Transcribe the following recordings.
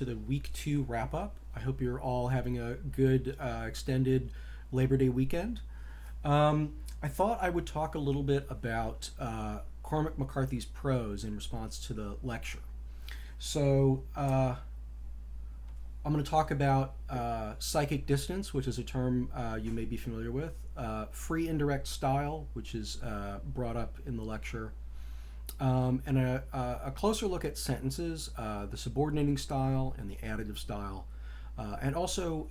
to the week 2 wrap up. I hope you're all having a good extended Labor Day weekend. I thought I would talk a little bit about Cormac McCarthy's prose in response to the lecture. So, I'm going to talk about psychic distance, which is a term you may be familiar with, free indirect style, which is brought up in the lecture, and a closer look at sentences, the subordinating style and the additive style, and also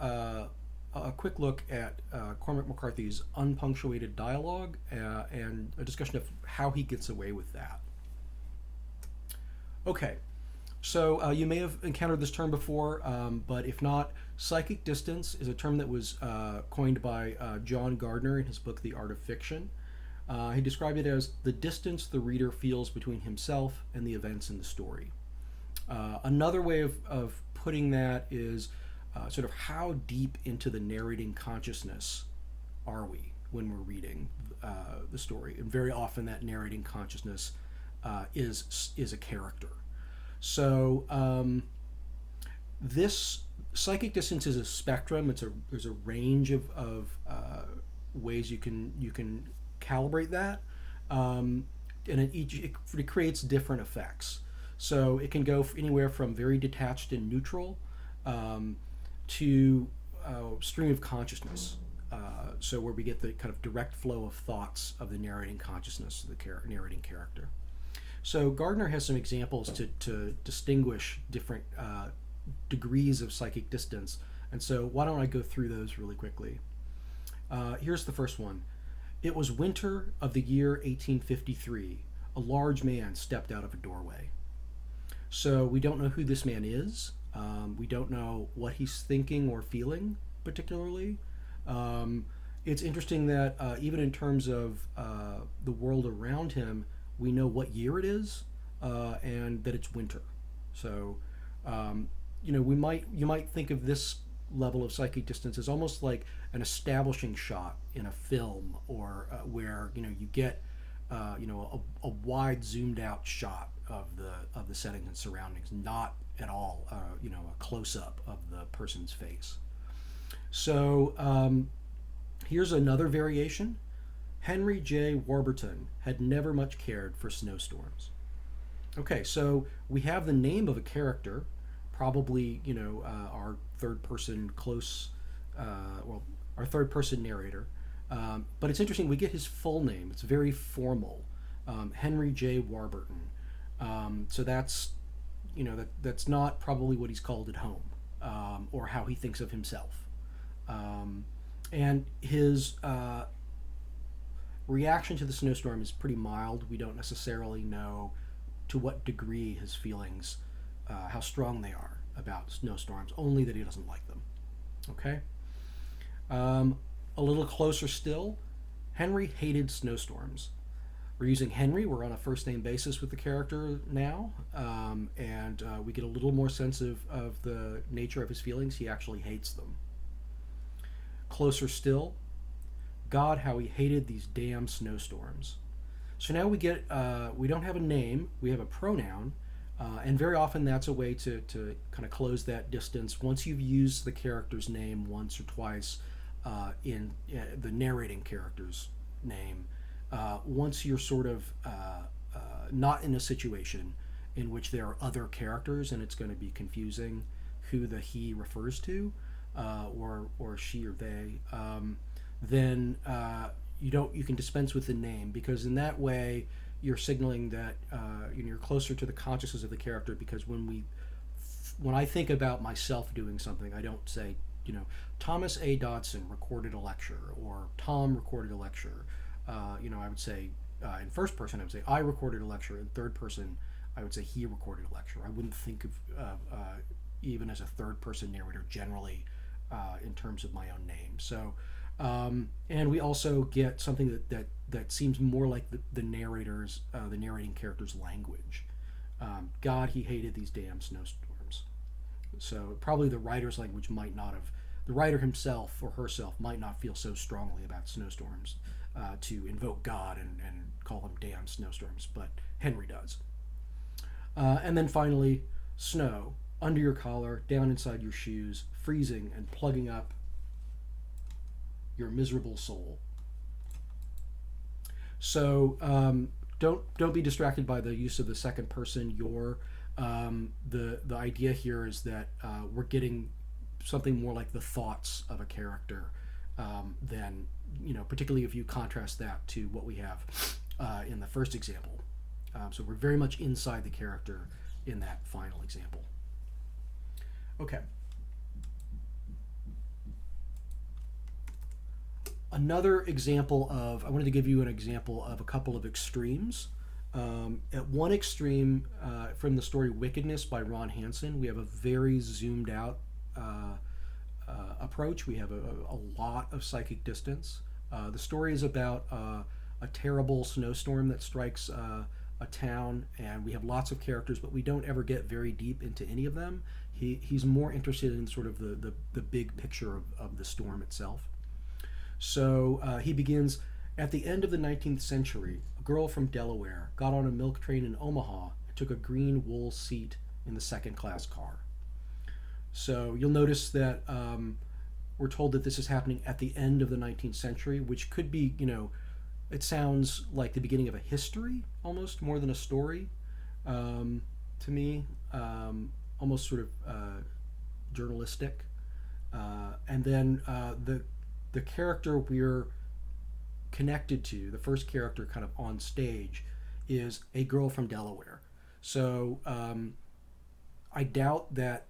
a quick look at Cormac McCarthy's unpunctuated dialogue and a discussion of how he gets away with that. Okay, so you may have encountered this term before, but if not, psychic distance is a term that was coined by John Gardner in his book The Art of Fiction. He described it as the distance the reader feels between himself and the events in the story. Another way of putting that is sort of how deep into the narrating consciousness are we when we're reading the story. And very often that narrating consciousness is a character. So this psychic distance is a spectrum. There's a range of ways you can calibrate that, and it creates different effects. So it can go anywhere from very detached and neutral to stream of consciousness. So where we get the kind of direct flow of thoughts of the narrating consciousness of the narrating character. So Gardner has some examples to distinguish different degrees of psychic distance. And so why don't I go through those really quickly. Here's the first one. It was winter of the year 1853. A large man stepped out of a doorway. So we don't know who this man is. We don't know what he's thinking or feeling particularly. It's interesting that even in terms of the world around him, we know what year it is and that it's winter. So, you might think of this level of psychic distance as almost like an establishing shot in a film, or where you get a wide zoomed out shot of the settings and surroundings, not at all a close up of the person's face. So here's another variation. Henry J. Warburton had never much cared for snowstorms. Okay, so we have the name of a character, probably our third person our third person narrator. But it's interesting, we get his full name. It's very formal, Henry J. Warburton. So that's that's not probably what he's called at home, or how he thinks of himself. And his reaction to the snowstorm is pretty mild. We don't necessarily know to what degree his feelings, how strong they are about snowstorms, only that he doesn't like them. Okay? A little closer still, Henry hated snowstorms. We're using Henry. We're on a first name basis with the character now, and we get a little more sense of the nature of his feelings. He actually hates them. Closer still, God, how he hated these damn snowstorms. So now we don't have a name, we have a pronoun, and very often that's a way to kind of close that distance. Once you've used the character's name once or twice in the narrating character's name, once you're sort of not in a situation in which there are other characters and it's going to be confusing who the he refers to, or she or they, then you can dispense with the name, because in that way you're signaling that you're closer to the consciousness of the character. Because when I think about myself doing something, I don't say Thomas A. Dodson recorded a lecture, or Tom recorded a lecture. I would say in first person I would say I recorded a lecture. In third person I would say he recorded a lecture. I wouldn't think of even as a third person narrator generally in terms of my own name. So. And we also get something that seems more like the narrating character's language. God, he hated these damn snowstorms. So probably the writer's language might not have, the writer himself or herself might not feel so strongly about snowstorms to invoke God and call them damn snowstorms, but Henry does. And then finally, snow. under your collar, down inside your shoes, freezing and plugging up your miserable soul. So don't be distracted by the use of the second person your. The idea here is that we're getting something more like the thoughts of a character than, particularly if you contrast that to what we have in the first example. So we're very much inside the character in that final example. Okay. Another example of, I wanted to give you an example of a couple of extremes. At one extreme, from the story Wickedness by Ron Hansen, we have a very zoomed out approach. We have a lot of psychic distance. The story is about a terrible snowstorm that strikes a town, and we have lots of characters, but we don't ever get very deep into any of them. He's more interested in sort of the big picture of the storm itself. So he begins, at the end of the 19th century, a girl from Delaware got on a milk train in Omaha and took a green wool seat in the second class car. So you'll notice that we're told that this is happening at the end of the 19th century, which could be, it sounds like the beginning of a history almost more than a story to me, almost sort of journalistic. And then the character we're connected to, the first character kind of on stage, is a girl from Delaware. So I doubt that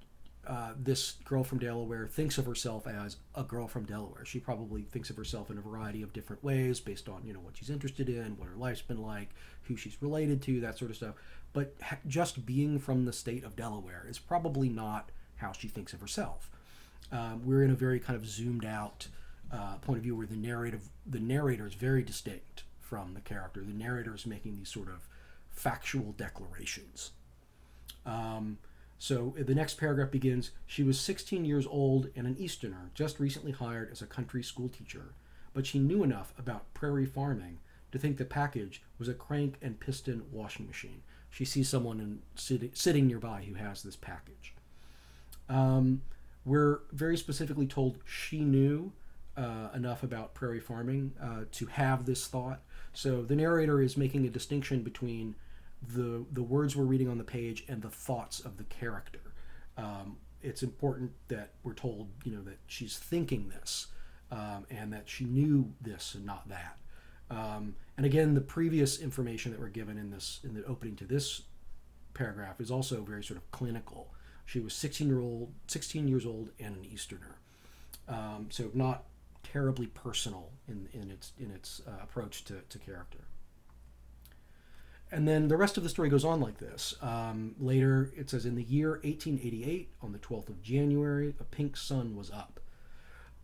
this girl from Delaware thinks of herself as a girl from Delaware. She probably thinks of herself in a variety of different ways based on, what she's interested in, what her life's been like, who she's related to, that sort of stuff. But just being from the state of Delaware is probably not how she thinks of herself. We're in a very kind of zoomed out point of view where the narrator is very distinct from the character. The narrator is making these sort of factual declarations. So the next paragraph begins, she was 16 years old and an Easterner, just recently hired as a country school teacher, but she knew enough about prairie farming to think the package was a crank and piston washing machine. She sees someone sitting nearby who has this package. We're very specifically told she knew enough about prairie farming to have this thought. So the narrator is making a distinction between the words we're reading on the page and the thoughts of the character. It's important that we're told, that she's thinking this and that she knew this and not that. And again, the previous information that we're given in the opening to this paragraph is also very sort of clinical. She was 16 years old and an Easterner. So not terribly personal in its approach to character. And then the rest of the story goes on like this. Later, it says, in the year 1888, on the 12th of January, a pink sun was up.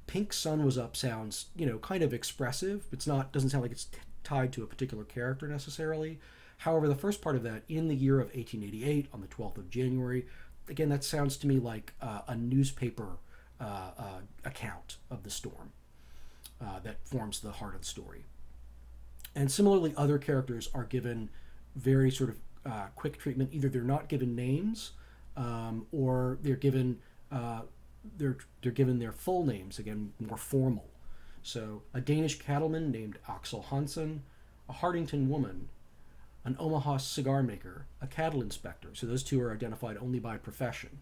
Pink sun was up sounds, kind of expressive. Doesn't sound like it's tied to a particular character necessarily. However, the first part of that, in the year of 1888, on the 12th of January, again, that sounds to me like a newspaper account of the storm that forms the heart of the story. And similarly, other characters are given very sort of quick treatment. Either they're not given names, or they're given they're given their full names, again more formal. So a Danish cattleman named Axel Hansen, a Hardington woman, an Omaha cigar maker, a cattle inspector. So those two are identified only by profession.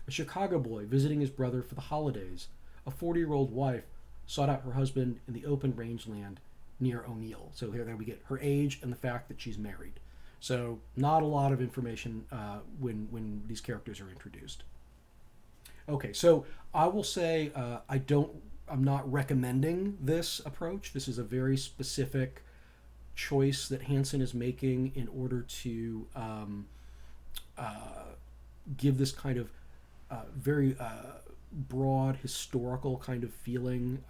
A Chicago boy visiting his brother for the holidays. A 40-year-old wife sought out her husband in the open rangeland near O'Neill. So here we get her age and the fact that she's married. So not a lot of information when these characters are introduced. Okay, so I will say I'm not recommending this approach. This is a very specific choice that Hansen is making in order to give this kind of very broad historical kind of feeling,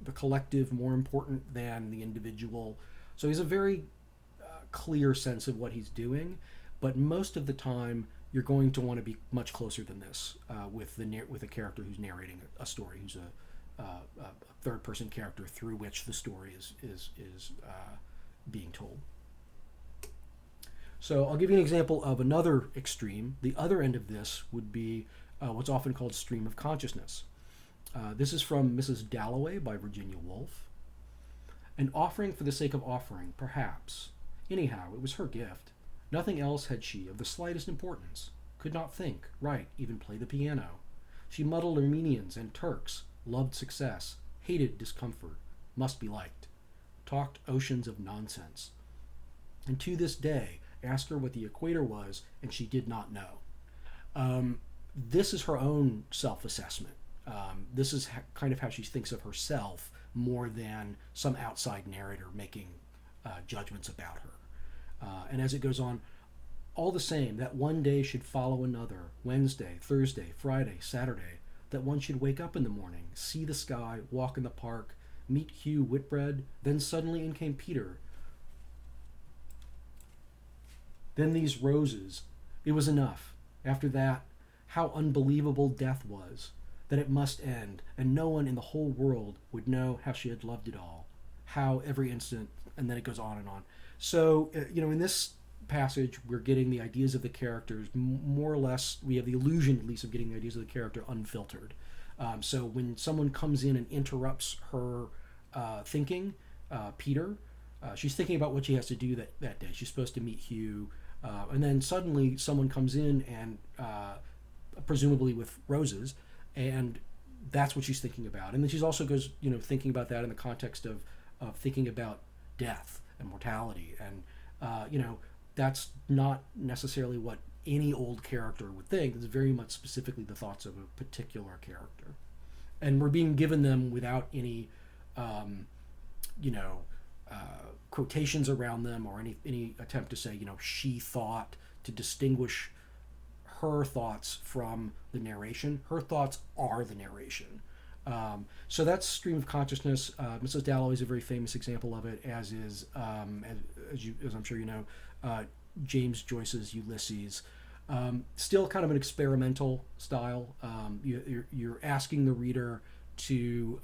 the collective more important than the individual. So he's a very clear sense of what he's doing, but most of the time you're going to want to be much closer than this with a character who's narrating a story, who's a third person character through which the story is being told. So I'll give you an example of another extreme. The other end of this would be what's often called stream of consciousness. This is from Mrs. Dalloway by Virginia Woolf. An offering for the sake of offering, perhaps. Anyhow, it was her gift. Nothing else had she of the slightest importance. Could not think, write, even play the piano. She muddled Armenians and Turks, loved success, hated discomfort, must be liked, talked oceans of nonsense. And to this day, ask her what the equator was, and she did not know. This is her own self-assessment. This is kind of how she thinks of herself more than some outside narrator making judgments about her. And as it goes on, all the same, that one day should follow another, Wednesday, Thursday, Friday, Saturday, that one should wake up in the morning, see the sky, walk in the park, meet Hugh Whitbread, then suddenly in came Peter. Then these roses. It was enough. After that, how unbelievable death was, that it must end, and no one in the whole world would know how she had loved it all, how every instant, and then it goes on and on. So, in this passage, we're getting the ideas of the characters more or less. We have the illusion, at least, of getting the ideas of the character unfiltered. So when someone comes in and interrupts her thinking, Peter, she's thinking about what she has to do that day. She's supposed to meet Hugh, and then suddenly someone comes in and presumably with roses, and that's what she's thinking about. And then she's also goes, thinking about that in the context of thinking about death and mortality, and that's not necessarily what any old character would think. It's very much specifically the thoughts of a particular character, and we're being given them without any quotations around them or any attempt to say, she thought, to distinguish her thoughts from the narration. Her thoughts are the narration. So that's stream of consciousness. Mrs. Dalloway is a very famous example of it, as is, as I'm sure you know, James Joyce's Ulysses. Still kind of an experimental style. You're asking the reader to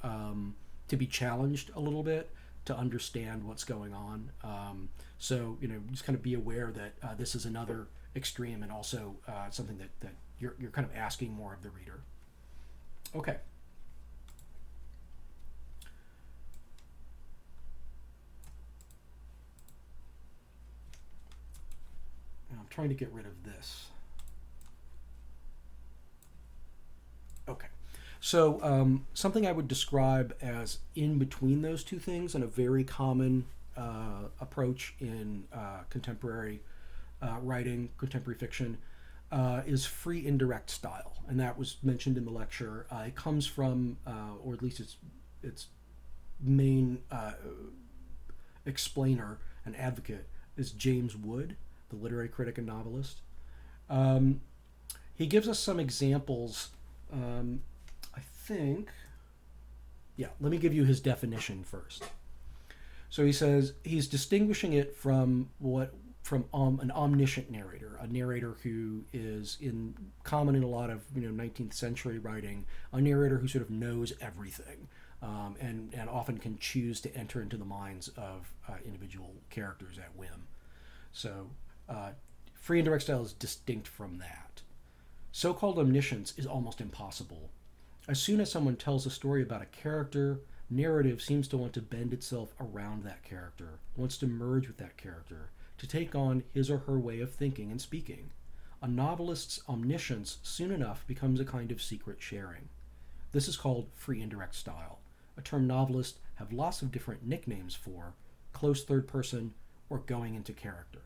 be challenged a little bit, to understand what's going on. So just kind of be aware that this is another extreme, and also something that you're kind of asking more of the reader. Okay. I'm trying to get rid of this. Okay. So something I would describe as in between those two things, and a very common approach in contemporary writing, contemporary fiction, is free indirect style. And that was mentioned in the lecture. It comes from, or at least its main explainer and advocate is James Wood, the literary critic and novelist. He gives us some examples. I think, let me give you his definition first. So he says he's distinguishing it from an omniscient narrator, a narrator who is common in a lot of 19th century writing, a narrator who sort of knows everything, and often can choose to enter into the minds of individual characters at whim. So free indirect style is distinct from that. So-called omniscience is almost impossible. As soon as someone tells a story about a character, narrative seems to want to bend itself around that character, wants to merge with that character, to take on his or her way of thinking and speaking. A novelist's omniscience soon enough becomes a kind of secret sharing. This is called free indirect style, a term novelists have lots of different nicknames for: close third person, or going into character.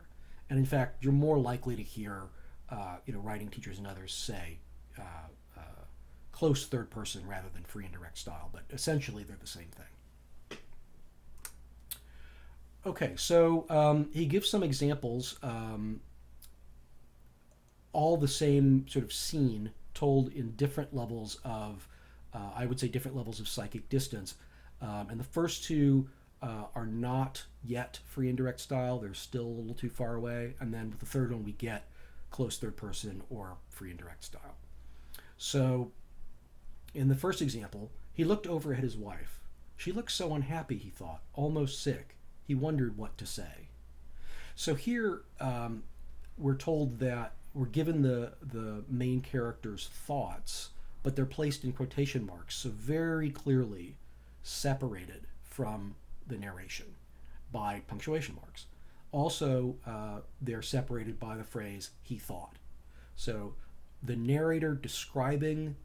And in fact, you're more likely to hear writing teachers and others say close third person rather than free indirect style, but essentially they're the same thing. Okay, so he gives some examples, all the same sort of scene told in different levels of, I would say, different levels of psychic distance. And the first two are not yet free indirect style. They're still a little too far away. And then with the third one, we get close third person or free indirect style. So in the first example, he looked over at his wife. She looked so unhappy, he thought, almost sick. He wondered what to say. So here, we're told that we're given the main character's thoughts, but they're placed in quotation marks, so very clearly separated from the narration by punctuation marks. Also, they're separated by the phrase "he thought." So the narrator describing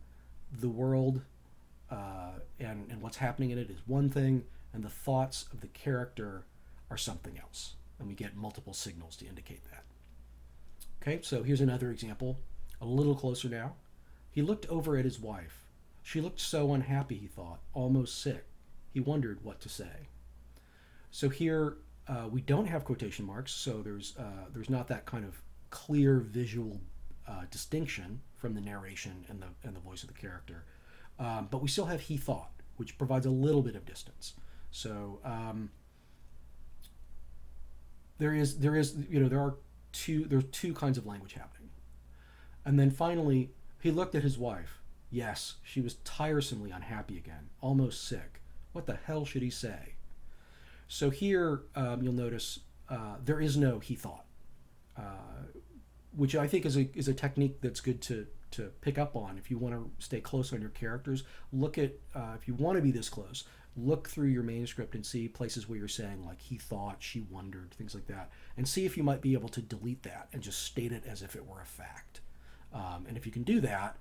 the world and what's happening in it is one thing, and the thoughts of the character are something else. And we get multiple signals to indicate that. Okay, so here's another example, a little closer now. He looked over at his wife. She looked so unhappy, he thought, almost sick. He wondered what to say. So here we don't have quotation marks, so there's not that kind of clear visual distinction from the narration and the voice of the character. But we still have he thought, which provides a little bit of distance. So there are two kinds of language happening. And then finally, he looked at his wife. Yes, she was tiresomely unhappy again, almost sick. What the hell should he say? So here you'll notice there is no he thought, which I think is a technique that's good to pick up on if you want to stay close on your characters. Look at, if you want to be this close, look through your manuscript and see places where you're saying like he thought, she wondered, things like that, and see if you might be able to delete that and just state it as if it were a fact. And if you can do that,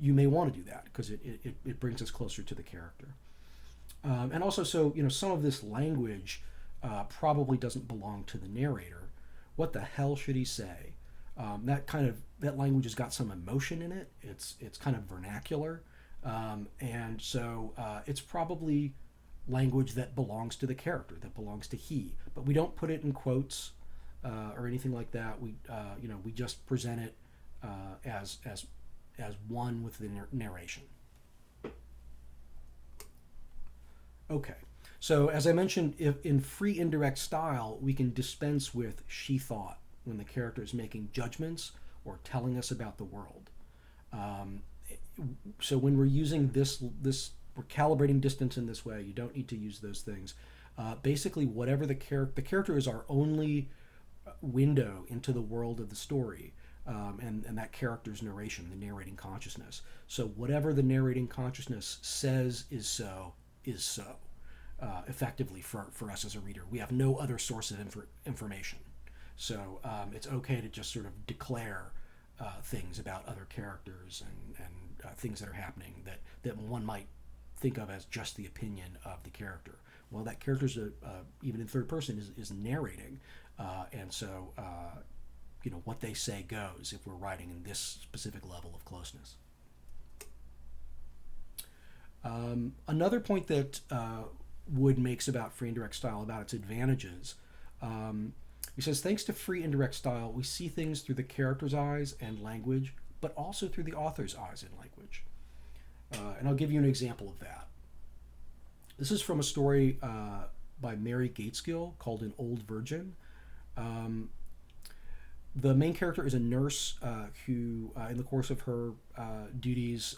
you may want to do that because it brings us closer to the character. And also, so some of this language probably doesn't belong to the narrator. What the hell should he say? That language has got some emotion in it. It's kind of vernacular, and so it's probably language that belongs to the character, that belongs to he. But we don't put it in quotes or anything like that. We just present it as one with the narration. Okay, so as I mentioned, if in free indirect style, we can dispense with she thought when the character is making judgments or telling us about the world. So when we're using this, we're calibrating distance in this way. You don't need to use those things. Basically, whatever the character is our only window into the world of the story, and that character's narration, the narrating consciousness. So whatever the narrating consciousness says is so, effectively for us as a reader. We have no other source of information. So it's okay to just sort of declare things about other characters and things that are happening that one might think of as just the opinion of the character. Well, that character's even in third person is narrating, and so what they say goes if we're writing in this specific level of closeness. Another point that Wood makes about free indirect style, about its advantages, he says, thanks to free indirect style, we see things through the character's eyes and language, but also through the author's eyes and language. And I'll give you an example of that. This is from a story by Mary Gateskill called An Old Virgin. The main character is a nurse who, in the course of her duties,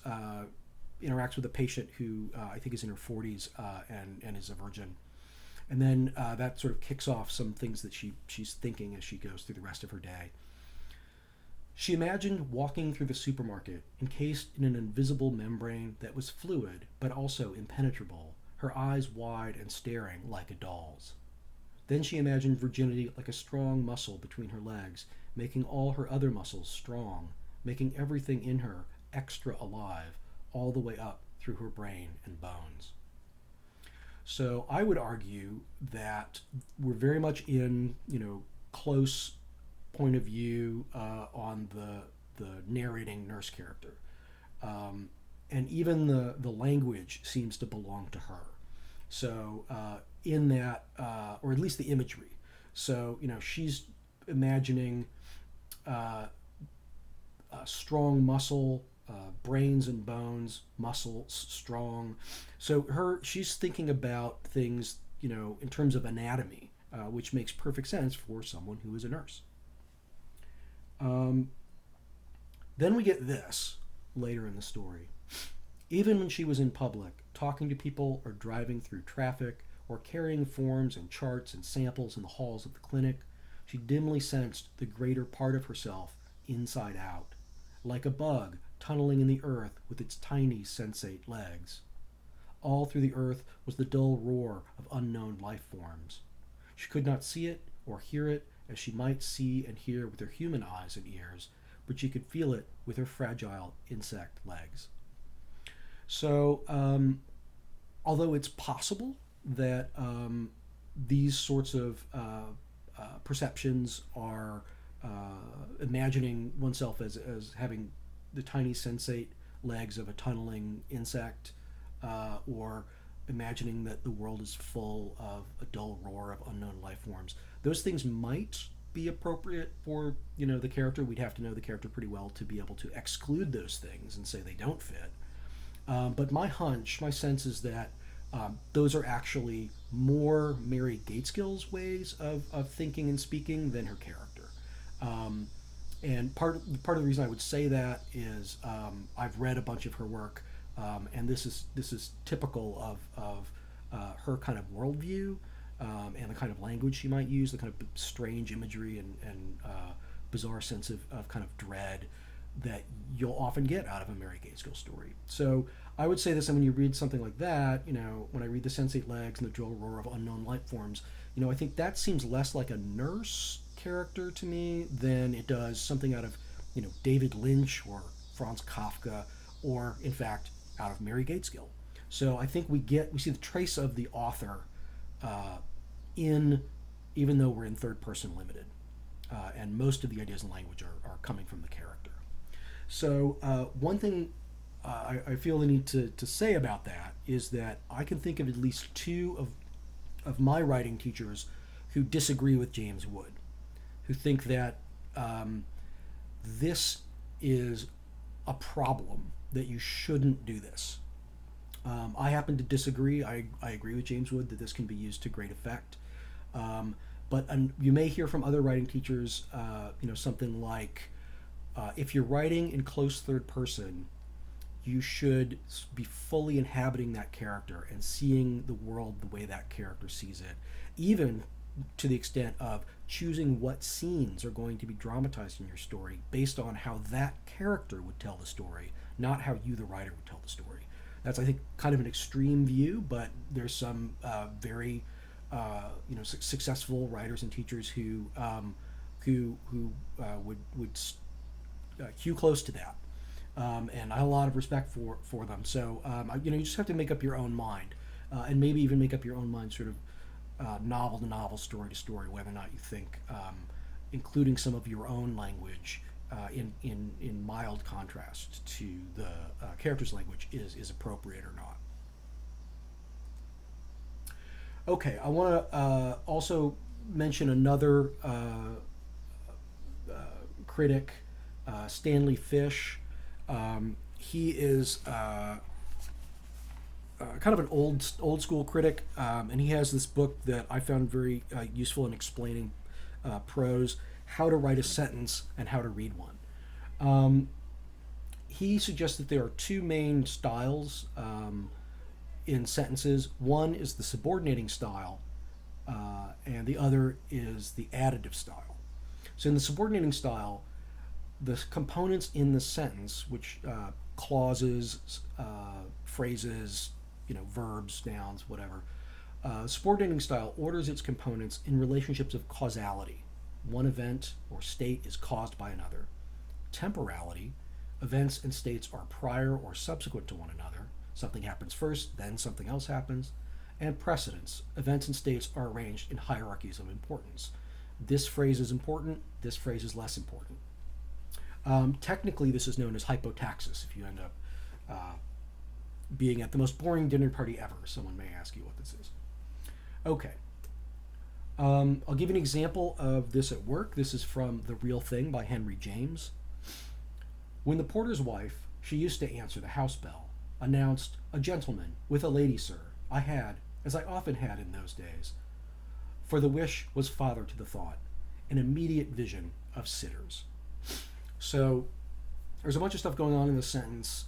interacts with a patient who I think is in her 40s and is a virgin. And then that sort of kicks off some things that she's thinking as she goes through the rest of her day. She imagined walking through the supermarket encased in an invisible membrane that was fluid but also impenetrable, her eyes wide and staring like a doll's. Then she imagined virginity like a strong muscle between her legs, making all her other muscles strong, making everything in her extra alive, all the way up through her brain and bones. So I would argue that we're very much in, close point of view on the narrating nurse character. And even the language seems to belong to her. So in that, or at least the imagery. So, she's imagining a strong muscle, brains and bones, muscles strong. So she's thinking about things, in terms of anatomy, which makes perfect sense for someone who is a nurse. Then we get this later in the story. Even when she was in public, talking to people or driving through traffic or carrying forms and charts and samples in the halls of the clinic, she dimly sensed the greater part of herself inside out, like a bug tunneling in the earth with its tiny sensate legs. All through the earth was the dull roar of unknown life forms. She could not see it or hear it as she might see and hear with her human eyes and ears, but she could feel it with her fragile insect legs. So, although it's possible that these sorts of perceptions are imagining oneself as having the tiny sensate legs of a tunneling insect, or imagining that the world is full of a dull roar of unknown life forms. Those things might be appropriate for the character. We'd have to know the character pretty well to be able to exclude those things and say they don't fit. But my hunch, my sense is that those are actually more Mary Gaitskill's ways of thinking and speaking than her character. And part of the reason I would say that is I've read a bunch of her work, and this is typical of her kind of worldview, and the kind of language she might use, the kind of strange imagery and bizarre sense of kind of dread that you'll often get out of a Mary Gaitskill story. So I would say this, and when you read something like that, when I read the sensate legs and the dull roar of unknown life forms, I think that seems less like a nurse character to me than it does something out of, David Lynch or Franz Kafka, or in fact out of Mary Gaitskill. So I think we see the trace of the author even though we're in third person limited, and most of the ideas and language are coming from the character. So one thing I feel the need to say about that is that I can think of at least two of my writing teachers who disagree with James Wood, who think that this is a problem, that you shouldn't do this. I happen to disagree. I agree with James Wood that this can be used to great effect. But you may hear from other writing teachers, something like, if you're writing in close third person, you should be fully inhabiting that character and seeing the world the way that character sees it, even to the extent of choosing what scenes are going to be dramatized in your story based on how that character would tell the story, not how you, the writer, would tell the story. That's, I think, kind of an extreme view, but there's some very successful writers and teachers who would hew close to that. And I have a lot of respect for them. So you just have to make up your own mind, and maybe even make up your own mind, sort of novel to novel, story to story, whether or not you think including some of your own language in mild contrast to the character's language is appropriate or not. Okay, I want to also mention another critic, Stanley Fish. He is kind of an old school critic, and he has this book that I found very useful in explaining prose, how to write a sentence and how to read one. He suggests that there are two main styles in sentences. One is the subordinating style, and the other is the additive style. So in the subordinating style, the components in the sentence, which clauses, phrases, verbs, nouns, whatever, subordinating style orders its components in relationships of causality. One event or state is caused by another. Temporality, events and states are prior or subsequent to one another. Something happens first, then something else happens. And precedence, events and states are arranged in hierarchies of importance. This phrase is important, this phrase is less important. Technically, this is known as hypotaxis. If you end up being at the most boring dinner party ever, someone may ask you what this is. Okay. I'll give you an example of this at work. This is from The Real Thing by Henry James. When the porter's wife, she used to answer the house bell, announced, "A gentleman, with a lady, sir," I had, as I often had in those days. For the wish was father to the thought, an immediate vision of sitters. So there's a bunch of stuff going on in this sentence.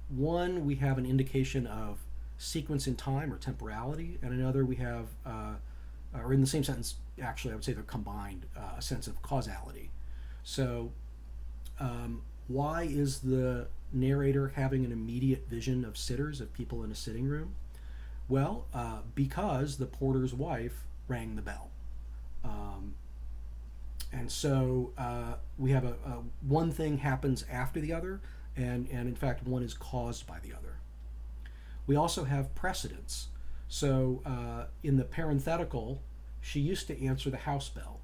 One, we have an indication of sequence in time or temporality, and another we have or in the same sentence, actually, I would say they're combined, a sense of causality. So, why is the narrator having an immediate vision of sitters, of people in a sitting room? Well, because the porter's wife rang the bell. Um, and so we have a one thing happens after the other, and in fact, one is caused by the other. We also have precedence. So in the parenthetical, she used to answer the house bell.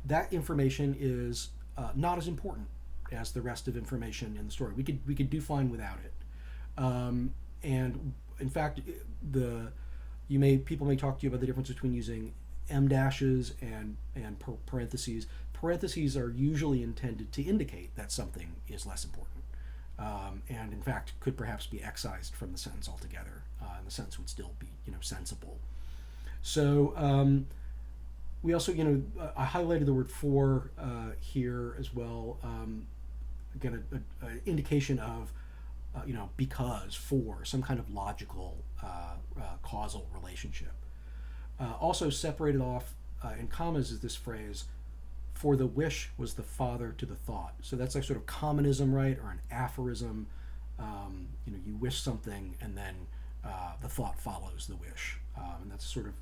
That information is not as important as the rest of information in the story. We could do fine without it. And in fact, the people may talk to you about the difference between using em dashes and parentheses. Parentheses are usually intended to indicate that something is less important, and in fact could perhaps be excised from the sentence altogether, and the sentence would still be sensible. So we also I highlighted the word for here as well. Again, an indication of because, for, some kind of logical causal relationship. Also separated off in commas is this phrase, for the wish was the father to the thought. So that's like sort of commonism, right, or an aphorism. You wish something, and then the thought follows the wish, and that's sort of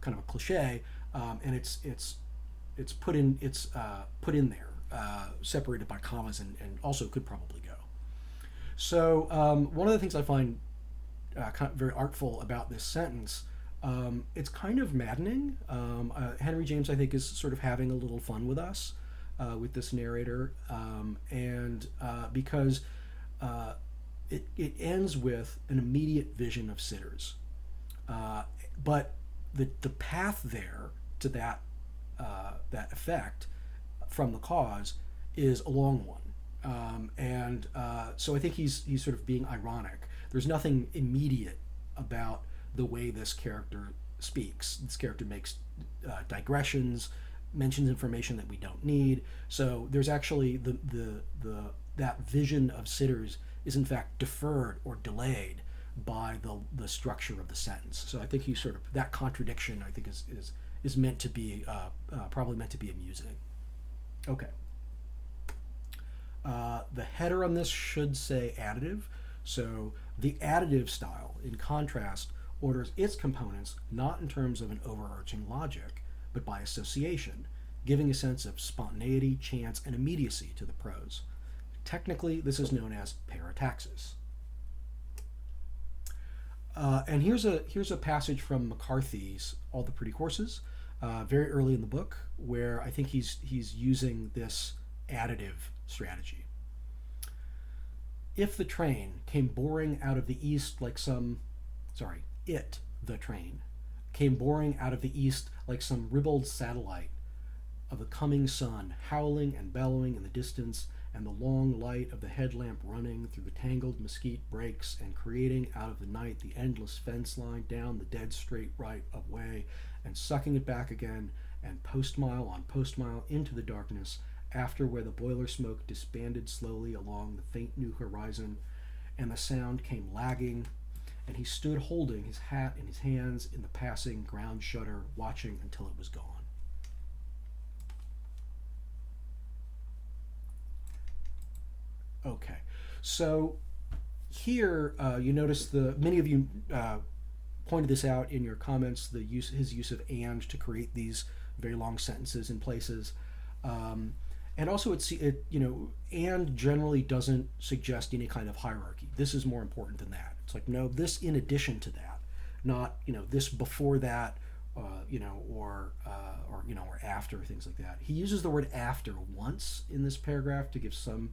kind of a cliche, and it's put in there, separated by commas, and also could probably go. So one of the things I find kind of very artful about this sentence, it's kind of maddening. Henry James, I think, is sort of having a little fun with us, with this narrator, and because it ends with an immediate vision of sitters, but the path there to that effect from the cause is a long one. So I think he's sort of being ironic. There's nothing immediate about the way this character speaks. This character makes digressions, mentions information that we don't need. So there's actually that vision of sitters is in fact deferred or delayed by the structure of the sentence. So I think he's sort of, that contradiction, I think, is meant to be probably meant to be amusing. Okay. The header on this should say additive. So the additive style, in contrast, orders its components not in terms of an overarching logic, but by association, giving a sense of spontaneity, chance, and immediacy to the prose. Technically, this is known as parataxis. And here's a passage from McCarthy's All the Pretty Horses, very early in the book, where I think he's using this additive strategy. If the train came boring out of the east like some, the train came boring out of the east like some ribald satellite of the coming sun, howling and bellowing in the distance, and the long light of the headlamp running through the tangled mesquite brakes and creating out of the night the endless fence line down the dead straight right of way and sucking it back again, and post mile on post mile into the darkness, after where the boiler smoke disbanded slowly along the faint new horizon, and the sound came lagging, and he stood holding his hat in his hands in the passing ground shutter, watching until it was gone. Okay, so here you notice many of you pointed this out in your comments, his use of and to create these very long sentences in places. And also and generally doesn't suggest any kind of hierarchy. This is more important than that. It's like, no, this in addition to that, not, this before that, or after, things like that. He uses the word after once in this paragraph to give some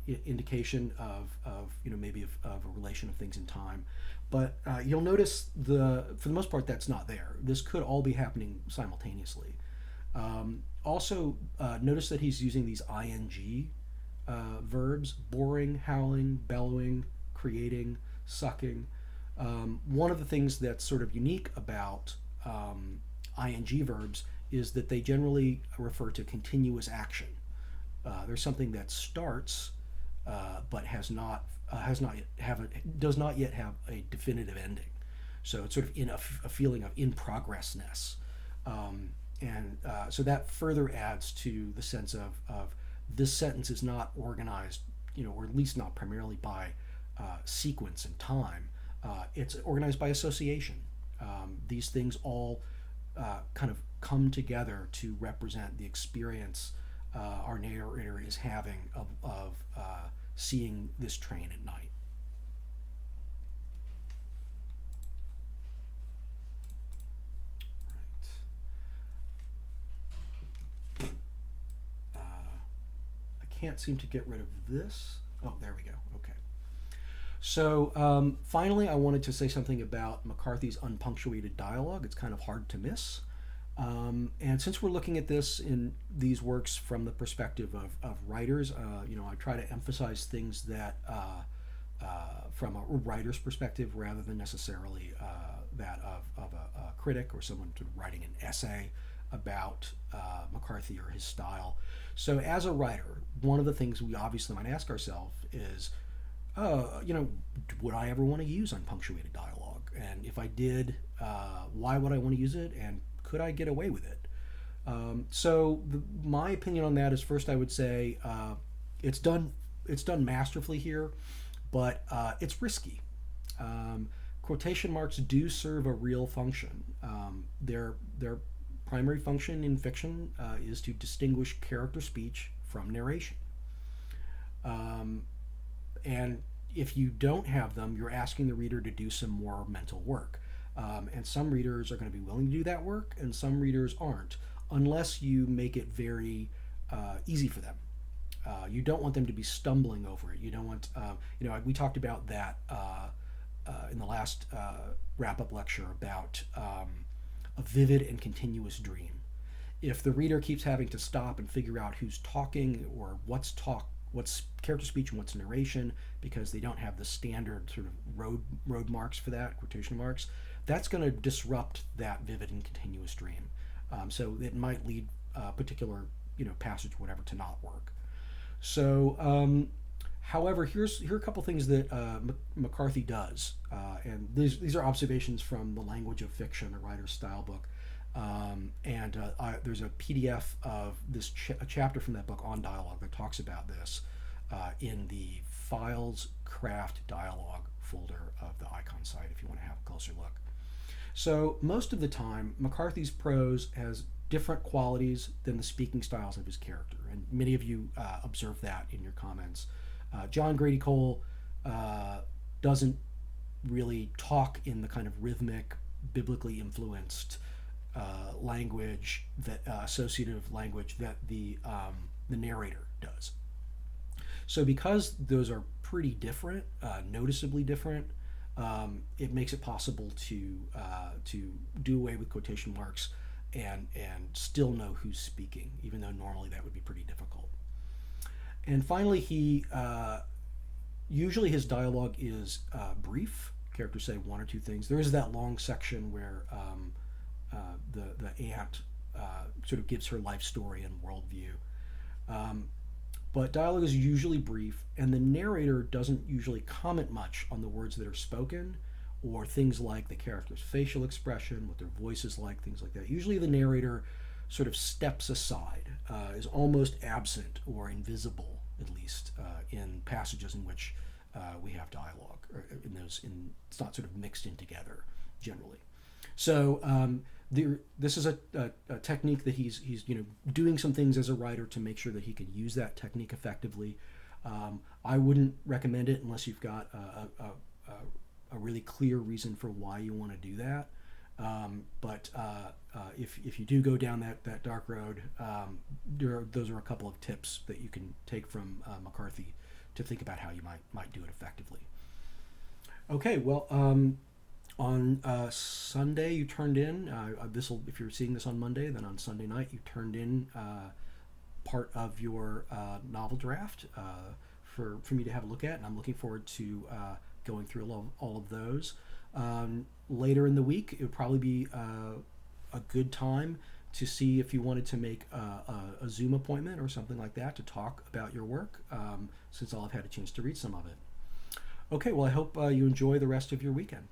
indication of maybe of a relation of things in time. But you'll notice for the most part, that's not there. This could all be happening simultaneously. Also, notice that he's using these ing verbs: boring, howling, bellowing, creating, sucking. One of the things that's sort of unique about ing verbs is that they generally refer to continuous action. There's something that starts, but does not yet have a definitive ending. So it's sort of in a feeling of in progressness. So that further adds to the sense of this sentence is not organized, or at least not primarily by sequence and time. It's organized by association. These things all kind of come together to represent the experience our narrator is having of seeing this train at night. I can't seem to get rid of this. Oh, there we go. Okay. So finally, I wanted to say something about McCarthy's unpunctuated dialogue. It's kind of hard to miss. And since we're looking at this in these works from the perspective of writers, I try to emphasize things that from a writer's perspective rather than necessarily that of a critic or someone writing an essay about McCarthy or his style. So as a writer, one of the things we obviously might ask ourselves is, would I ever want to use unpunctuated dialogue? And if I did, why would I want to use it? And could I get away with it? My opinion on that is, first I would say it's done masterfully here, but it's risky. Quotation marks do serve a real function. Their primary function in fiction is to distinguish character speech from narration. And if you don't have them, you're asking the reader to do some more mental work. And some readers are going to be willing to do that work, and some readers aren't, unless you make it very easy for them. You don't want them to be stumbling over it. You don't want, we talked about that in the last wrap-up lecture about a vivid and continuous dream. If the reader keeps having to stop and figure out who's talking or what's character speech and what's narration, because they don't have the standard sort of road marks for that, quotation marks, that's going to disrupt that vivid and continuous dream. So it might lead a particular passage, whatever, to not work. So, however, here are a couple things that McCarthy does, and these are observations from The Language of Fiction, a writer's style book. There's a PDF of this a chapter from that book on dialogue that talks about this in the Files Craft Dialogue folder of the Icon site if you want to have a closer look. So most of the time, McCarthy's prose has different qualities than the speaking styles of his character, and many of you observed that in your comments. John Grady Cole doesn't really talk in the kind of rhythmic, biblically influenced language, that associative language that the narrator does. So because those are pretty different, noticeably different, it makes it possible to do away with quotation marks and still know who's speaking, even though normally that would be pretty difficult. And finally, usually his dialogue is brief. Characters say one or two things. There is that long section where the aunt sort of gives her life story and worldview. But dialogue is usually brief, and the narrator doesn't usually comment much on the words that are spoken, or things like the character's facial expression, what their voice is like, things like that. Usually the narrator sort of steps aside, is almost absent or invisible, at least, in passages in which we have dialogue, or it's not sort of mixed in together, generally. So this is a technique that he's doing some things as a writer to make sure that he can use that technique effectively. I wouldn't recommend it unless you've got a really clear reason for why you want to do that. But if you do go down that dark road, those are a couple of tips that you can take from McCarthy to think about how you might do it effectively. Okay, well. On Sunday, you turned in if you're seeing this on Monday, then on Sunday night you turned in part of your novel draft for me to have a look at, and I'm looking forward to going through all of those. Later in the week, it would probably be a good time to see if you wanted to make a Zoom appointment or something like that to talk about your work, since I'll have had a chance to read some of it. Okay, well, I hope you enjoy the rest of your weekend.